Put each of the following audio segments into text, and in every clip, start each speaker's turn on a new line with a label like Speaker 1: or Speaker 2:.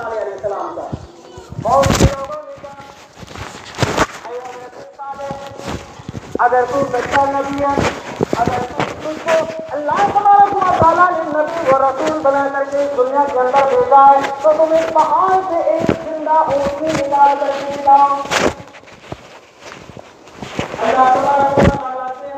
Speaker 1: सालेह अलैहिस्सलाम का। बहुत से लोगों ने कहा अगर तू सच्चा नबी है, अगर तुझको अल्लाह तबारक व तआला ने नबी व रसूल बना करके दुनिया के अंदर भेजा है, तो तुम इस पहाड़ से एक जिंदा ऊँटनी निकाल करके लाओ। अल्लाह तबारक व तआला से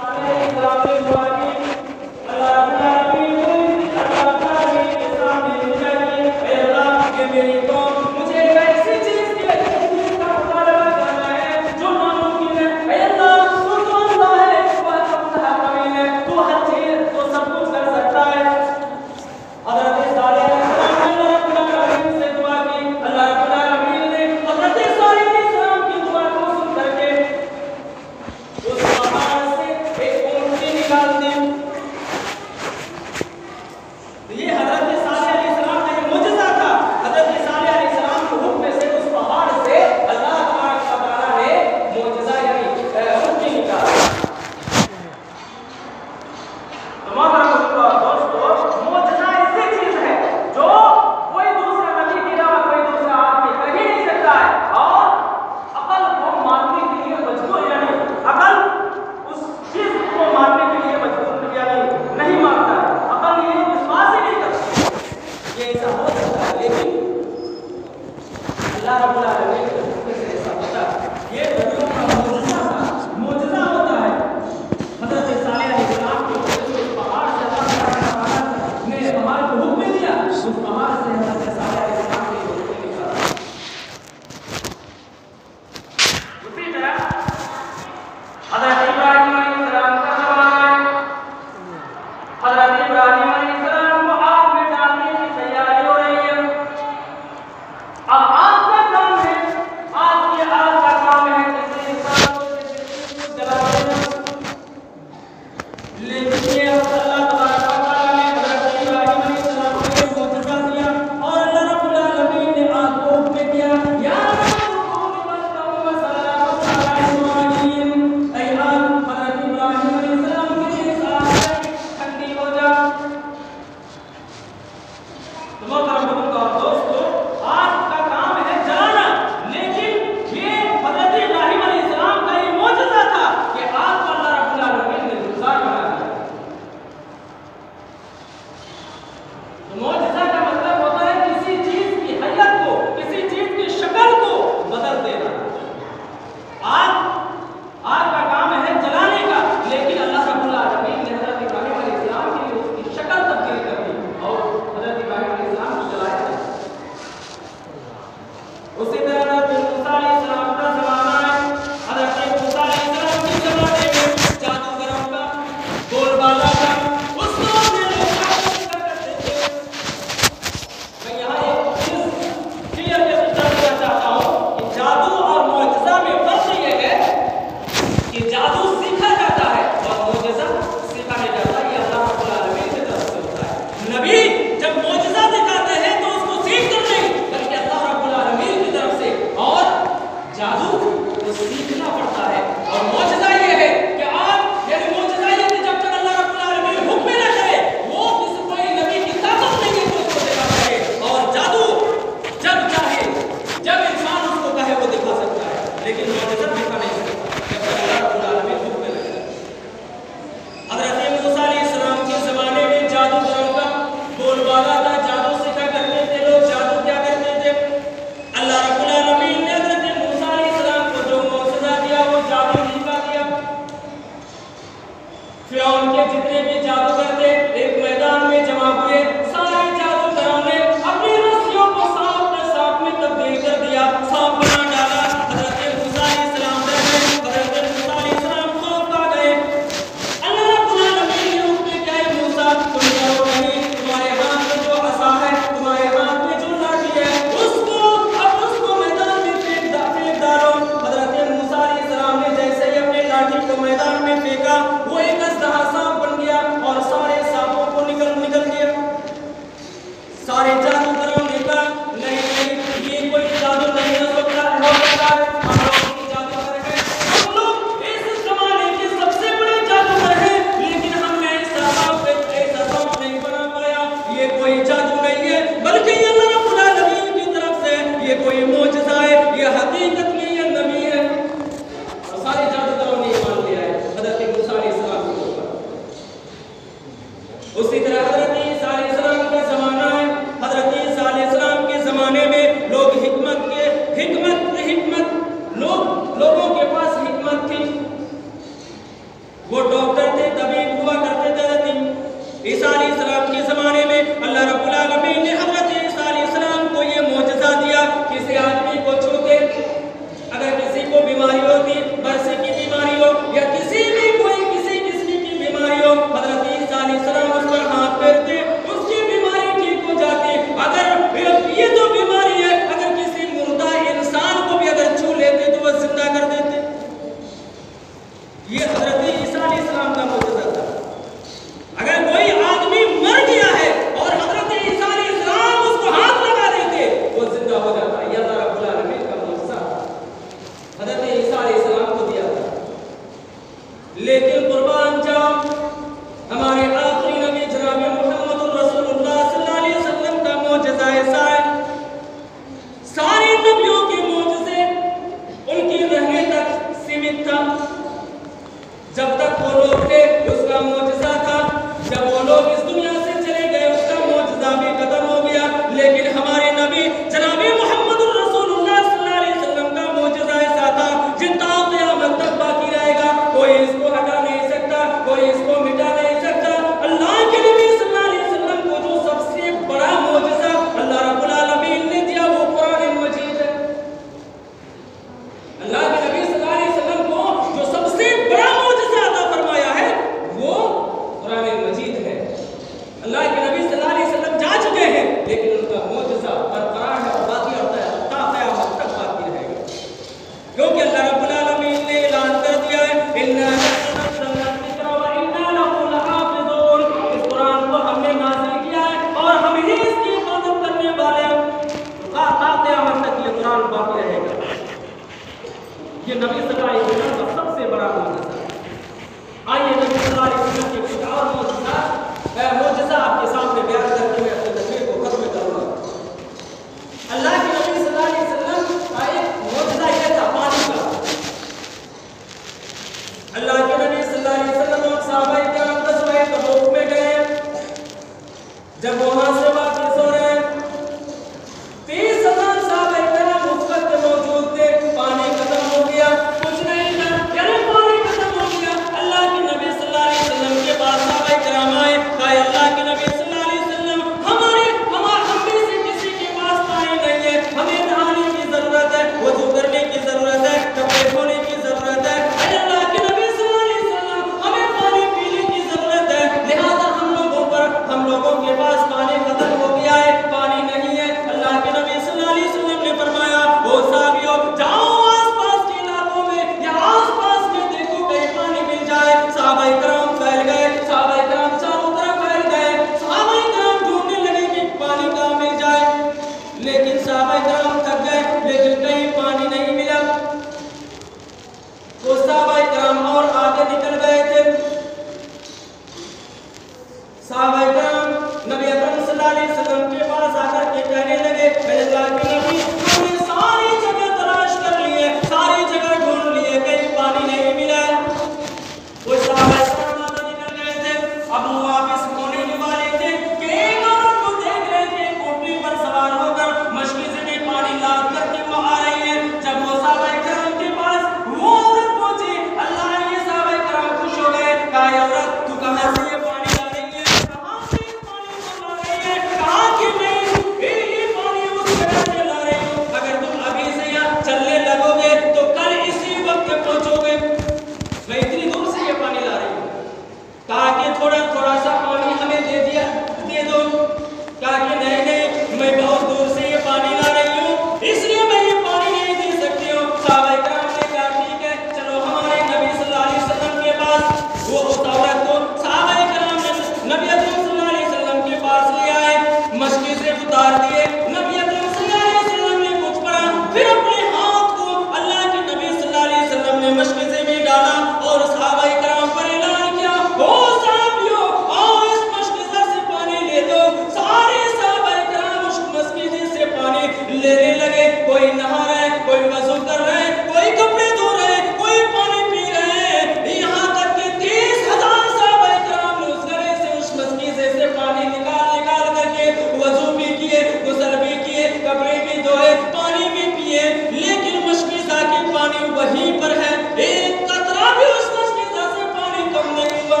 Speaker 2: उतार दिए। नबी अकरम सल्लल्लाहु अलैहि वसल्लम ने कुछ पढ़ा, फिर अपने हाथ को अल्लाह के नबी सल्लल्लाहु अलैहि वसल्लम ने मशक़े में डाला और सहाबाए किराम पर ऐलान किया, ओ साहबियों, आओ इस मशक़े से पानी ले लो। सारे सहाबाए किराम उस मशक़े से पानी लेने लगे। कोई नहा रहा है, कोई वज़ू कर रहा है, कोई कपड़े धो रहे हैं, कोई पानी पी रहे हैं। यहाँ तक कि 30,000 सहाबाए किराम ने उस घड़े से, उस मशक़े से पानी निकाल करके वज़ू भी किए, गुस्ल भी किए, कपड़े भी धोए, पानी भी पिए। लेकिन मशक़े के पानी वहीं पर है, एक कतरा भी उस मशक़े से पानी कम नहीं हुआ।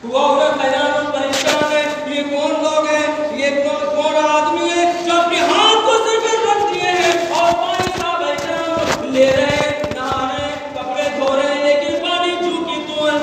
Speaker 2: वो औरत हैरान और परेशान है, ये कौन लोग हैं, ये कौन आदमी है जो अपने हाथ को सिर पर रख दिए हैं और पानी सहाबाए किराम ले रहे हैं, नहा रहे हैं, कपड़े धो रहे हैं, लेकिन पानी जू की तू है।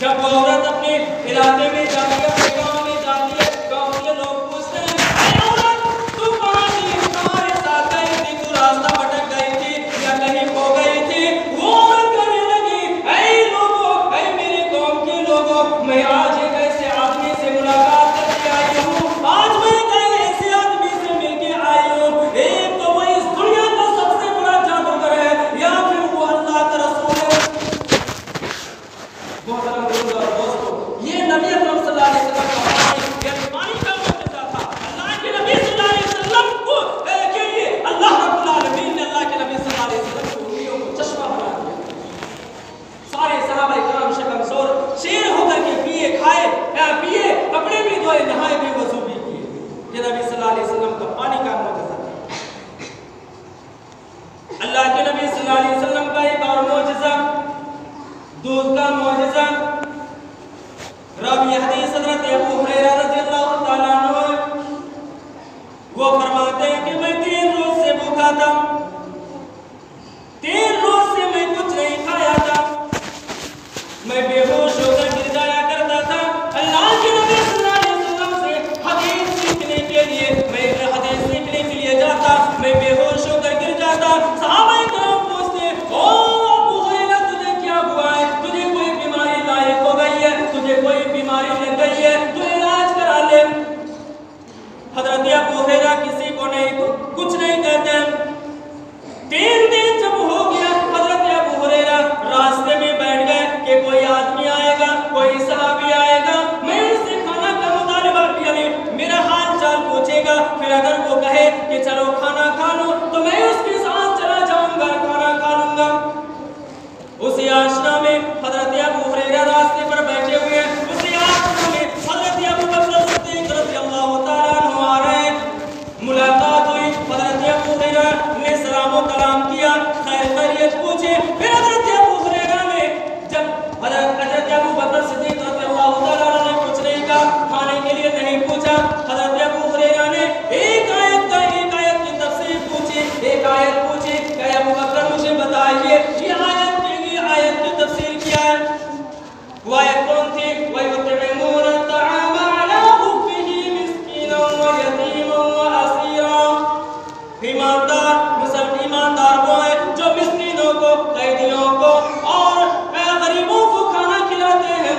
Speaker 2: जब वो औरत अपने इलाके में जाती है, अपने गाँव में जाती है, गाँव के लोग पूछते हैं, अरे औरत, तू कहाँ थी, तुम्हारे साथ गई थी, तू रास्ता भटक गई थी या कहीं खो गई थी? वो औरत कहने लगी, ऐ लोगों, ऐ मेरे गाँव के लोगों, मैं आज एक ऐसे आदमी से मुलाकात करके आई हूँ, आज मैं एक ऐसे आदमी से मिलके आई हूँ। एक तो वो इस दुनिया का सबसे बड़ा जादूगर है, या फिर वो अल्लाह का रसूल है। दोस्तों, ये नबी अकरम सल्लल्लाहु अलैहि वसल्लम का पानी का मुअजिज़ा था। अल्लाह के नबी सल्लल्लाहु अलैहि वसल्लम को के लिए अल्लाह रब्बुल आलमीन ने अल्लाह के नबी सल्लल्लाहु अलैहि वसल्लम की उंगलियों को चश्मा बना दिया। सारे सहाबाए किराम से कमज़ोर शेर होकर के पिए, खाए, पिए, कपड़े भी धोए, नहाए भी, वज़ू भी किए। ये नबी सल्लल्लाहु अलैहि वसल्लम का पानी का मुअजिज़ा था। अल्लाह के नबी सल्लल्लाहु अलैहि वसल्लम का एक और मुअजिज़ा, दूध का मुअजिज़ा। रावी हदीस हज़रत अबू हुरैरा रज़ियल्लाहु ताला अन्हु, वो फरमाते हैं कि मैं 3 रोज से भूखा था, 3 रोज से मैं कुछ नहीं खाया था, मैं बेहोश होकर गिर जाया करता था। अल्लाह के नबी सल्लल्लाहु अलैहि वसल्लम से हदीस सीखने के लिए, मैं हदीस सीखने के लिए जाता, मैं बेहोश होकर गिर जाता। सहाबाए किराम पूछते, ओ अबू हुरैरा, तुझे क्या हुआ है? तुझे कोई बीमारी लायक हो गई है? तुझे कोई बीमारी लग गई है? तू इलाज करा ले। हज़रत अबू हुरैरा किसी को नहीं, कुछ नहीं कहते। 3 दिन जब हो गया, हज़रत अबू हुरैरा रास्ते में बैठ गए कि कोई आदमी आएगा, कोई सहाबी आएगा, मैं उससे खाना का मुतालबा, यानी मेरा हाल चाल पूछेगा, फिर अगर वो कहे कि चलो खाना खा लो, तो मैं उसके साथ चला जाऊंगा, खाना खा लूंगा। उसी आशना में हज़रत अबू हुरैरा रास्ते पर बैठे हुए हैं। उसी आशना में हज़रत अबू बकर सिद्दीक़ रज़ियल्लाहु ताला अन्हु आ रहे हैं। मुलाकात हुई, हज़रत अबू हुरैरा ने सलाम व कलाम किया, खैरियत पूछे। फिर हज़रत अबू हुरैरा ने, जब हज़रत अबू बकर सिद्दीक़ रज़ियल्लाहु ताला अन्हु ने कुछ नहीं कहा, खाने के लिए नहीं पूछा, हज़रत अबू हुरैरा ने एक आयत की तफसीर पूछी, एक आयत पूछी कि अबू बकर मुझे बताइए ये आयत की तफसीर क्या है? वो आयत कौन थी? वयुतइमून अत-तआम अला हुब्बिही मिस्कीनन व यतीमन व असीरा। ईमानदार वो है जो मिस्कीनों को, कैदियों को और गरीबों को खाना खिलाते हैं।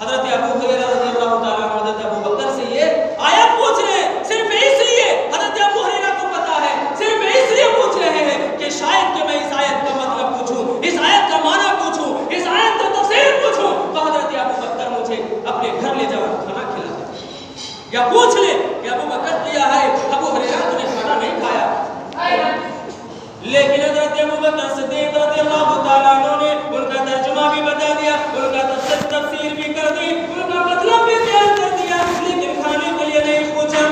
Speaker 2: हज़रत अबू हुरैरा रज़ियल्लाहु ताला अन्हु हज़रत अबू बकर से ये आयत पूछ रहे हैं, सिर्फ इसलिए हज़रत अबू हुरैरा को पता है, सिर्फ इसलिए पूछ रहे हैं कि शायद कि मैं इस आयत का मतलब पूछूं, इस आयत का माना पूछूं, इस आयत का तफसीर पूछूं, तो हज़रत अबू बकर मुझे अपने घर ले जाओ, खाना खिला दे। या पूछ ले कि अबू बकर किया है, अबू हुरैरा तूने खाना नहीं खाया। लेकिन हज़रत अबू बकर सिद्दीक़ रज़ियल्लाहु ताला अन्हु ने उनका तर्जुमा भी बता दिया, उनका तफसीर भी कर दी, उनका मतलब भी बयान कर दिया, लेकिन खाने के लिए नहीं पूछा।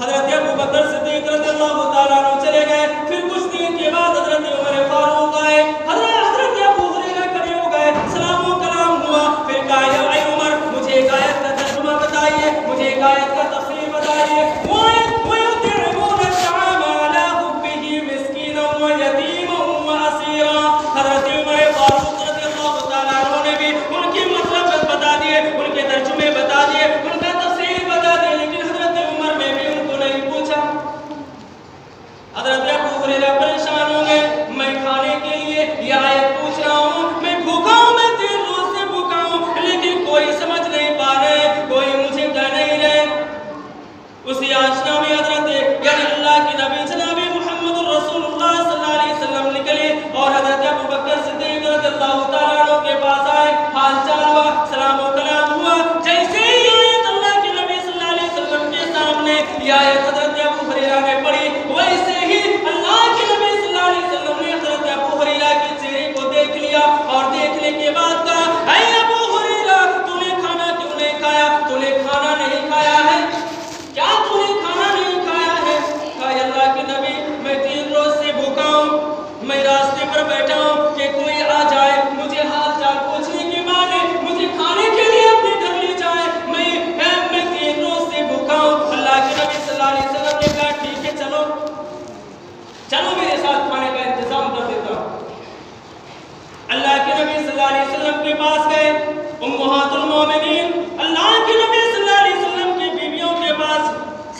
Speaker 2: हज़रत अबू बकर सिद्दीक़ रज़ियल्लाहु ताला अन्हु चले गए। फिर कुछ दिन के बाद हज़रत उमर फारूक आए। हज़रत अबू हुरैरा खड़े हो गए, सलाम व कलाम हुआ। फिर कहा, या उमर, मुझे एक आयत का तर्जुमा बताइए, मुझे एक आयत का तफसीर बताइए। वो आयत वयुतइमून अत-तआम अला हुब्बिही मिस्कीनन व यतीमन व असीरा। हज़रत उमर फारूक रज़ियल्लाहु ताला अन्हु ने भी उनके मतलब बता दिए, उनके तर्जुमे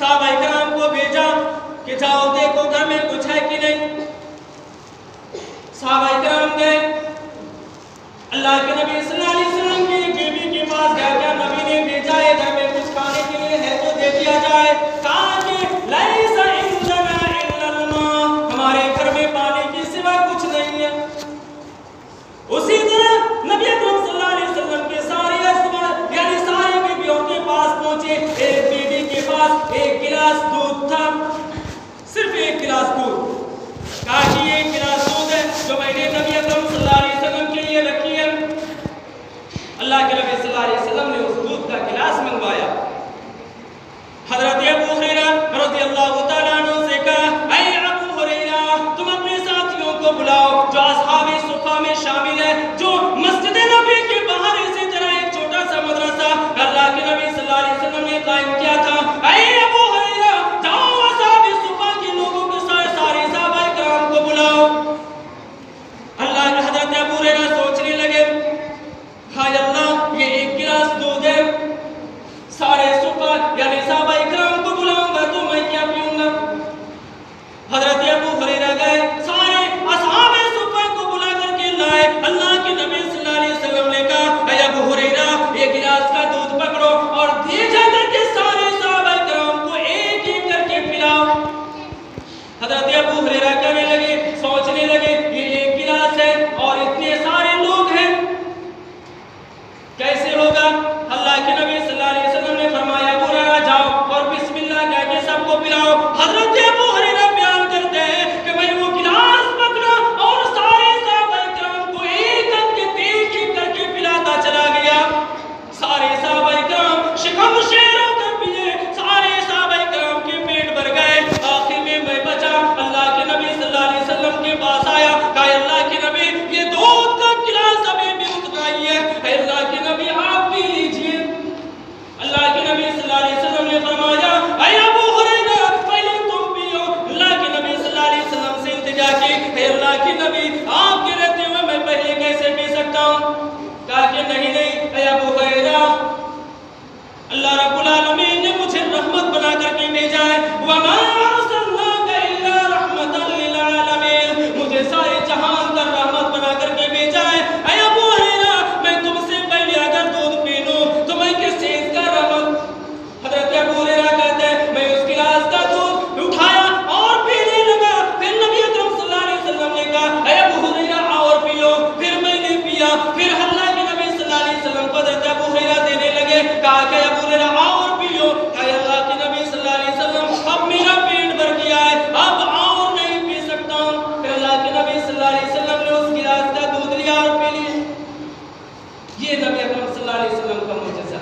Speaker 2: सहाबाए किराम को भेजा कि जाओ देखो घर में कुछ है कि नहीं। सहाबाए किराम गए, अल्लाह के नबी सल्लल्लाहु अलैहि वसल्लम की बीवी के पास गए, क्या नबी ने भेजा है घर में कुछ खाने के लिए है तो दे दिया जाए। कहा कि लैसा इंदना इल्लल माँ, हमारे घर में पानी के सिवा कुछ नहीं है। उसी तरह नबी अकरम सल्लल्लाहु अलैहि वसल्लम के सारे अज़वाज यानी सारी बीवियों के पास पहुंचे। एक बीवी के पास एक गिलास दूध था, सिर्फ एक गिलास दूध। कहा कि ये गिलास दूध है जो मैंने नबी अकरम सल्लल्लाहु अलैहि वसल्लम के लिए रखी है। अल्लाह के नबी सल्लल्लाहु अलैहि वसल्लम ने उस दूध का गिलास मंगवाया। हजरत अबू हुरैरा रज़ियल्लाहु तआला अन्हु से कहा, ऐ अबू हुरैरा, तुम अपने साथियों को बुलाओ जो असहाबे सुफ़ा में शामिल है, जो मस्जिद नबी के बाहर इसी तरह एक छोटा सा मदरसा अल्लाह के नबी सल्लल्लाहु अलैहि वसल्लम ने कायम किया था। ऐ अबू हुरैरा, जाओ असहाबे सुफ़ा के लोगों को सारे सहाबाए किराम को बुलाओ। अल्लाह के हजरत अबू हुरैरा सोचने लगे, हाय अल्लाह, ये एक गिलास दूध है, सारे सुफ़ा यानी सहाबाए किराम को बुलाऊंगा तो मैं क्या पीऊंगा। हजरत अबू हुरैरा गए, सारे असहाबे सुफ़ा को बुला करके लाए। अल्लाह के नबी सल्लल्लाहु अलैहि वसल्लम ने कहा, ऐ अबू हुरैरा, ये गिलास का दूध पकड़ो और दे जा करके सारे सहाबाए किराम को एक एक करके पिलाओ। हजरत अबू हुरैरा कहने लगे, सोचने लगे, ये एक गिलास है और इतने सारे लोग हैं, कैसे होगा। अल्लाह के नबी सल्लल्लाहु अलैहि वसल्लम ने फरमाया, अबू हुरैरा जाओ और बिस्मिल्लाह कह के सबको पिलाओ। हजरत अबू हुरैरा बयान करते हैं कि मैं वो गिलास पकड़ा और सारे सहाबाए किराम को एक करके पिलाता चला गया। सारे सहाबाए किराम शिकम शेर होकर पिए, सारे सहाबाए किराम के पेट भर गए। आखिर में मैं बचा, अल्लाह के नबी सल्लल्लाहु अलैहि वसल्लम के पास आया, कहा, अल्लाह के नबी, ये दूध का गिलास अभी भी उतना ही है, अल्लाह के नबी आप पी लीजिए। अल्लाह के नबी सल्लल्लाहु अलैहि वसल्लम ने फरमाया, ऐ अबू हुरैरा, पहले तुम पियो। अल्लाह के नबी सल्लल्लाहु अलैहि वसल्लम से इल्तिजा की, ऐ अल्लाह के नबी, आपके रहते हुए मैं पहले कैसे पी सकता हूँ। कहा कि नहीं, ऐ अबू हुरैरा, अल्लाह रब्बुल आलमीन ने मुझे रहमत बना करके भेजा है। वमा अरसलनाका इल्ला रहमतल लिल आलमीन, मुझे सारे जहान का रहमत बना करके भेजा है। ऐ अबू हुरैरा, मैं तुमसे पहले अगर दूध पी लूं तो मैं किस चीज का रहमत। हजरत अबू हुरैरा कहते हैं, मैं उस गिलास का दूध उठाया और पीने लगा। फिर नबी अकरम सल्लल्लाहु अलैहि वसल्लम ने कहा, ऐ अबू हुरैरा और पियो। फिर मैंने पिया। फिर अल्लाह के नबी सल्लल्लाहु अलैहि वसल्लम को हजरत अबू हुरैरा देने लगे। कहा कि अबू हुरैरा और पियो। ऐ अल्लाह के नबी सल्लल्लाहु अलैहि वसल्लम, अब मेरा पेट भर गया है, अब और नहीं पी सकता हूँ। फिर अल्लाह के नबी सल्लल्लाहु अलैहि वसल्लम ने उस गिलास का दूध लिया और पी लिया। ये नबी अकरम सल्लल्लाहु अलैहि वसल्लम का मुअजिज़ा,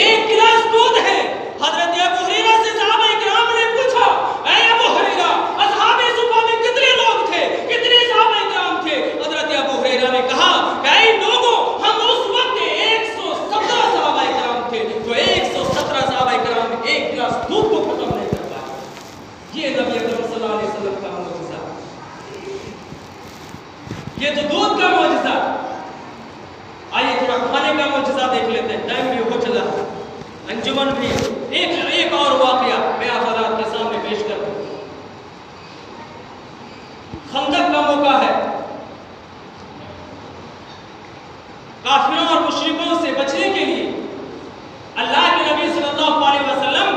Speaker 2: एक गिलास दूध है। हजरत अबू हुरैरा से सहाबाए किराम ने पूछा, ऐ अबू हुरैरा, असहाबे सुफ़ा में कितने लोग थे, कितने सहाबाए किराम थे। हजरत अबू हुरैरा ने कहा, ऐ लोगों, हम उस वक्त 117 सहाबाए किराम थे, जो 117 सहाबाए किराम में एक गिलास दूध को खत्म नहीं कर पाए। ये नबी अकरम सल्लल्लाहु अलैहि वसल्लम का मुअजिज़ा, ये तो दूध का मुअजिज़ा। आइए थोड़ा खाने का मुअजिज़ा देख लेते हैं, टाइम भी हो चला। अंजुमन भी एक और वाक़या मैं आप हज़रात के सामने पेश करूं। खंदक का मौका है, काफिरों और मुशरिकों से बचने के लिए अल्लाह के नबी सल्लल्लाहु अलैहि वसल्लम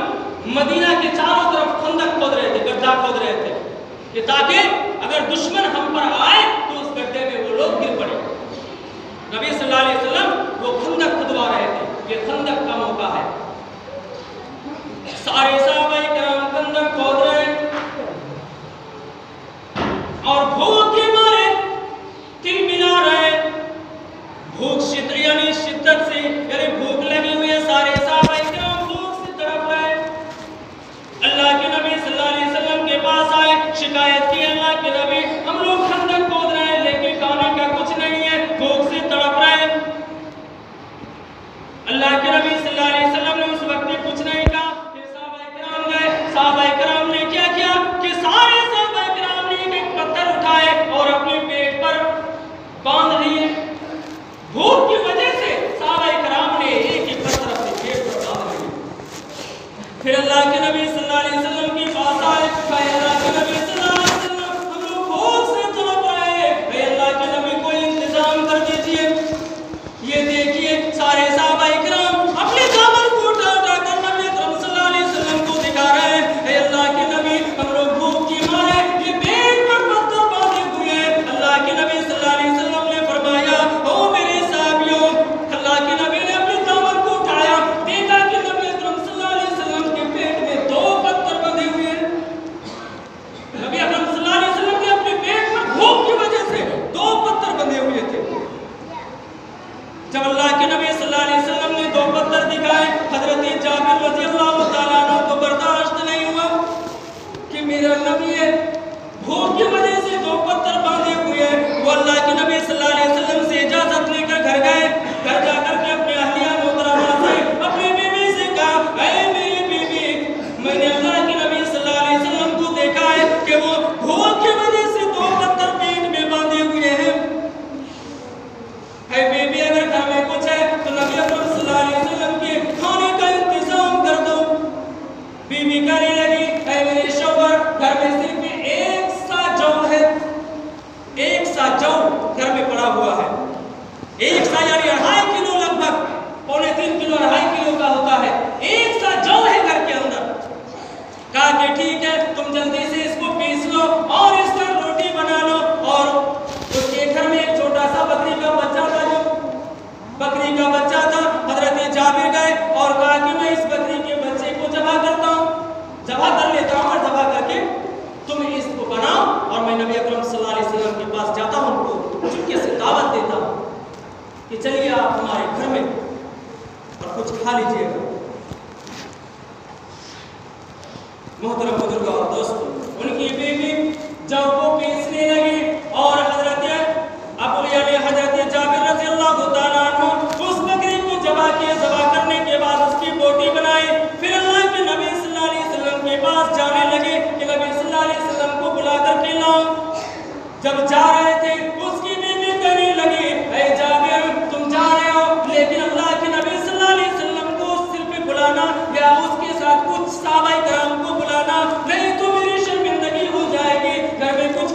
Speaker 2: मदीना के चारों तरफ खंदक खोद रहे थे, गड्ढा खोद रहे थे, कि ताकि अगर दुश्मन हम पर आए तो उस गड्ढे में वो लोग गिर पड़े। नबी सल्लल्लाहु अलैहि वसल्लम वो खंदक खुदवा रहे थे। ये खंदक का मौका है, सारे सहाबाए किराम खंदक खोद रहे और भूख के मारे तिलमिला रहे। भूख यानी शिद्दत से, यानी भूख लगी हुई है, सारे सहाबाए किराम भूख से तड़प रहे। अल्लाह के नबी सल्लल्लाहु अलैहि वसल्लम के पास आए, शिकायत की, अल्लाह के नबी, हम लोग खंदक खोद रहे हैं लेकिन खाने का कुछ नहीं है, भूख से तड़प रहे। अल्लाह के नबी अल्लाह के नबी सल्लल्लाहु अलैहि वसल्लम के पास आए, कहे अल्लाह के नबी सल्लल्लाहु अलैहि वसल्लम हम लोग भूख से तड़प रहे हैं, कहे अल्लाह के नबी कोई इंतजाम कर दीजिए। ये देखिए सारे सहाबा इकराम अपने दामन को उठा उठाकर नबी अकरम सल्लल्लाहु अलैहि वसल्लम को दिखा रहे हैं, हे अल्लाह के नबी हम लोग भूख की मारे ये पेट पर पत्थर बांधे हुए हैं। अल्लाह के नबी सल्लल्लाहु अलैहि वसल्लम ने फरमाया, ओ मेरे साहबियों, अल्लाह के नबी ने अपने दामन को उठाया, देखा कि नबी अकरम सल्लल्लाहु अलैहि वसल्लम के पेट में 2 पत्थर बंधे हुए हैं। नबी अकरम सल्लल्लाहु अलैहि वसल्लम के अपने पेट पर भूख की वजह से 2 पत्थर बंधे हुए थे। जब अल्लाह के नबी सल्लल्लाहु अलैहि वसल्लम ने 2 पत्थर दिखाए, हजरत जाबिर रज़ियल्लाहु ताला अन्हु को बर्दाश्त नहीं हुआ कि मेरा नबी है भूख की वजह से 2 पत्थर बांधे हुए हैं। वो अल्लाह के नबी सल्लल्लाहु अलैहि वसल्लम से इजाजत लेकर घर गए। घर जाकर के अपने अहलिया मोहतरमा से अपनी बीवी से कहा, ऐ मेरी बीवी, मैंने अल्लाह के नबी सल्लल्लाहु अलैहि वसल्लम को देखा है कि वो भूख की वजह से 2 पत्थर पेट में बांधे हुए हैं। है बीबी, अगर घर में कुछ है तो नबी अकरम सल्लल्लाहु अलैहि वसल्लम के खाने का इंतजाम कर दो। बीबी कहने लगी, है मेरे शौहर, घर में सिर्फ एक सा जौ है, एक सा जौ घर में पड़ा हुआ है। एक सा यानी 2.5 किलो, लगभग 2.25 किलो 2.5 किलो का होता है। एक सा जौ है घर के अंदर। कहा कि ठीक है, तुम जल्दी से इसको पीस लो और इसका रोटी बना लो। और उसके घर में एक छोटा सा बकरी का बच्चा था, बकरी का बच्चा था। हजरत जाबिर गए और कहा कि मैं इस बकरी के बच्चे को ज़बह करता हूँ, ज़बह कर लेता हूँ और ज़बह करके तुम इसको बनाओ और मैं नबी अकरम सल्लल्लाहु अलैहि वसल्लम के पास जाता हूँ, उनको चुपके से दावत देता हूँ कि चलिए आप हमारे घर में और कुछ खा लीजिएगा। मोहतरम बुजुर्ग और दोस्तों, उनकी बीवी जौ को पीसने लगी और हजरत जाबिर रज़ियल्लाहु ताला अन्हु उस बकरी को ज़बह करने के बाद उसकी बोटी बनाई। फिर अल्लाह के नबी सल्लल्लाहु अलैहि वसल्लम के पास जाने लगे कि नबी सल्लल्लाहु अलैहि वसल्लम को बुला कर के लाओ। जब जा रहे थे उसकी बीवी कहने लगी, ऐ जाबिर, तुम जा रहे हो लेकिन अल्लाह के नबी सल्लल्लाहु अलैहि वसल्लम को सिर पे बुलाना या उसके साथ कुछ सहाबा-ए-किराम को बुलाना, नहीं तो मेरी शर्मिंदगी हो जाएगी। घर में कुछ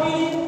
Speaker 2: मिली